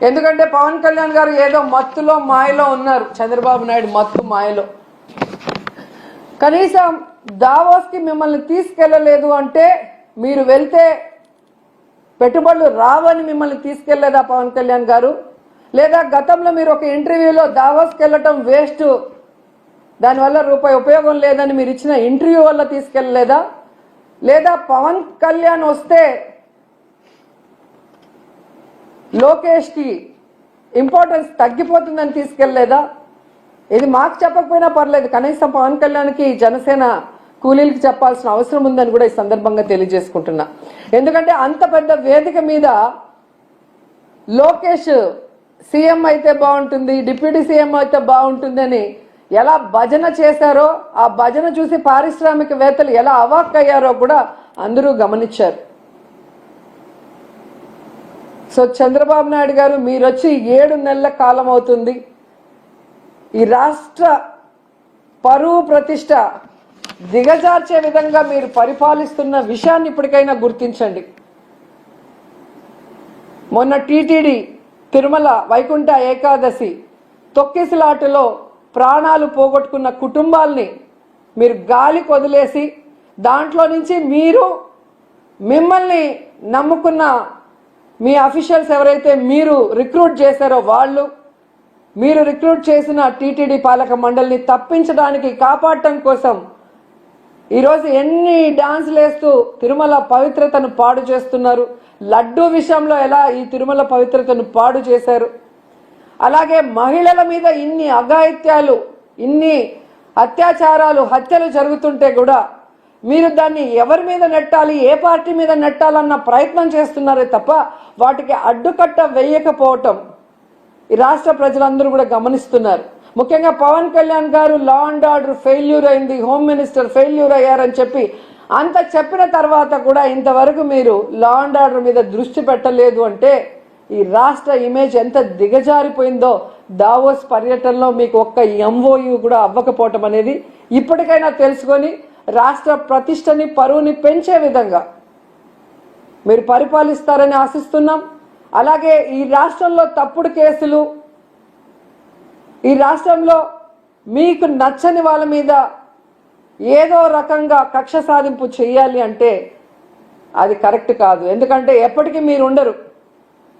ఎందుకంటే పవన్ కళ్యాణ్ గారు ఏదో మత్తులో మాయలో ఉన్నారు, చంద్రబాబు నాయుడు మత్తు మాయలో. కనీసం దావోస్కి మిమ్మల్ని తీసుకెళ్ళలేదు అంటే మీరు వెళ్తే పెట్టుబడులు రావని మిమ్మల్ని తీసుకెళ్లేదా పవన్ కళ్యాణ్ గారు? లేదా గతంలో మీరు ఒక ఇంటర్వ్యూలో దావోస్కి వెళ్ళటం వేస్ట్, దానివల్ల రూపాయి ఉపయోగం లేదని మీరు ఇచ్చిన ఇంటర్వ్యూ వల్ల తీసుకెళ్ళలేదా? లేదా పవన్ కళ్యాణ్ వస్తే లోకేష్కి ఇంపార్టెన్స్ తగ్గిపోతుందని తీసుకెళ్ళలేదా? ఇది మాకు చెప్పకపోయినా పర్లేదు, కనీసం పవన్ కళ్యాణ్కి జనసేన కూలీలకి చెప్పాల్సిన అవసరం ఉందని కూడా ఈ సందర్భంగా తెలియజేసుకుంటున్నా. ఎందుకంటే అంత పెద్ద వేదిక మీద లోకేష్ సీఎం అయితే బాగుంటుంది, డిప్యూటీ సీఎం అయితే బాగుంటుందని ఎలా భజన చేశారో, ఆ భజన చూసి పారిశ్రామికవేత్తలు ఎలా అవాక్కయ్యారో కూడా అందరూ గమనించారు. సో చంద్రబాబు నాయుడు గారు మీరు వచ్చి 7 నెలల కాలం అవుతుంది. ఈ రాష్ట్ర పరువు ప్రతిష్ట దిగజార్చే విధంగా మీరు పరిపాలిస్తున్న విషయాన్ని ఇప్పటికైనా గుర్తించండి. మొన్న టీటీడీ తిరుమల వైకుంఠ ఏకాదశి తొక్కిసలాటలో ప్రాణాలు పోగొట్టుకున్న కుటుంబాల్ని మీరు గాలికి వదిలేసి, దాంట్లో నుంచి మిమ్మల్ని నమ్ముకున్న మీ అఫీషియల్స్ ఎవరైతే మీరు రిక్రూట్ చేశారో వాళ్ళు, మీరు రిక్రూట్ చేసిన టీటీడీ పాలక మండలిని తప్పించడానికి, కాపాడటం కోసం ఈరోజు ఎన్ని డాన్సులు వేస్తూ తిరుమల పవిత్రతను పాడు చేస్తున్నారు. లడ్డూ విషయంలో ఎలా ఈ తిరుమల పవిత్రతను పాడు చేశారు. అలాగే మహిళల మీద ఇన్ని అఘాయిత్యాలు, ఇన్ని అత్యాచారాలు, హత్యలు జరుగుతుంటే కూడా మీరు దాన్ని ఎవరి మీద నెట్టాలి, ఏ పార్టీ మీద నెట్టాలన్న ప్రయత్నం చేస్తున్నారే తప్ప వాటికి అడ్డుకట్ట వేయకపోవటం ఈ రాష్ట్ర ప్రజలందరూ కూడా గమనిస్తున్నారు. ముఖ్యంగా పవన్ కళ్యాణ్ గారు లా అండ్ ఆర్డర్ ఫెయిల్యూర్ అయింది, హోమ్ మినిస్టర్ ఫెయిల్యూర్ అయ్యారని చెప్పి అంత చెప్పిన తర్వాత కూడా ఇంతవరకు మీరు లా అండ్ ఆర్డర్ మీద దృష్టి పెట్టలేదు అంటే ఈ రాష్ట్ర ఇమేజ్ ఎంత దిగజారిపోయిందో దావోస్ పర్యటనలో మీకు ఒక్క ఎంఓయూ కూడా అవ్వకపోవటం అనేది ఇప్పటికైనా తెలుసుకొని రాష్ట్ర ప్రతిష్టని, పరువుని పెంచే విధంగా మీరు పరిపాలిస్తారని ఆశిస్తున్నాం. అలాగే ఈ రాష్ట్రంలో తప్పుడు కేసులు, ఈ రాష్ట్రంలో మీకు నచ్చని వాళ్ళ మీద ఏదో రకంగా కక్ష సాధింపు చేయాలి అంటే అది కరెక్ట్ కాదు. ఎందుకంటే ఎప్పటికీ మీరు ఉండరు.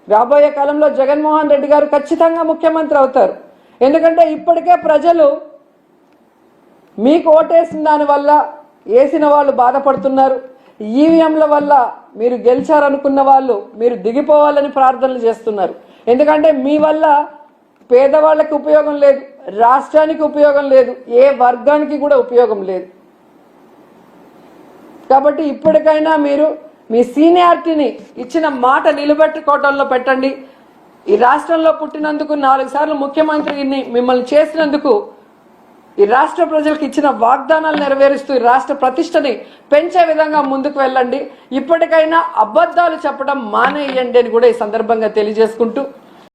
రాబోయే కాలంలో జగన్మోహన్ రెడ్డి గారు ఖచ్చితంగా ముఖ్యమంత్రి అవుతారు. ఎందుకంటే ఇప్పటికే ప్రజలు మీకు ఓటేసిన దానివల్ల వేసిన వాళ్ళు బాధపడుతున్నారు. ఈవీఎంల వల్ల మీరు గెలిచారనుకున్న వాళ్ళు మీరు దిగిపోవాలని ప్రార్థనలు చేస్తున్నారు. ఎందుకంటే మీ వల్ల పేదవాళ్ళకి ఉపయోగం లేదు, రాష్ట్రానికి ఉపయోగం లేదు, ఏ వర్గానికి కూడా ఉపయోగం లేదు. కాబట్టి ఇప్పటికైనా మీరు మీ సీనియారిటీని, ఇచ్చిన మాట నిలబెట్టుకోవడంలో పెట్టండి. ఈ రాష్ట్రంలో పుట్టినందుకు 4 సార్లు ముఖ్యమంత్రిని మిమ్మల్ని చేసినందుకు ఈ రాష్ట్ర ప్రజలకు ఇచ్చిన వాగ్దానాలు నెరవేరుస్తూ ఈ రాష్ట్ర ప్రతిష్టని పెంచే విధంగా ముందుకు వెళ్ళండి. ఇప్పటికైనా అబద్ధాలు చెప్పడం మానేయండి అని కూడా ఈ సందర్భంగా తెలియజేసుకుంటూ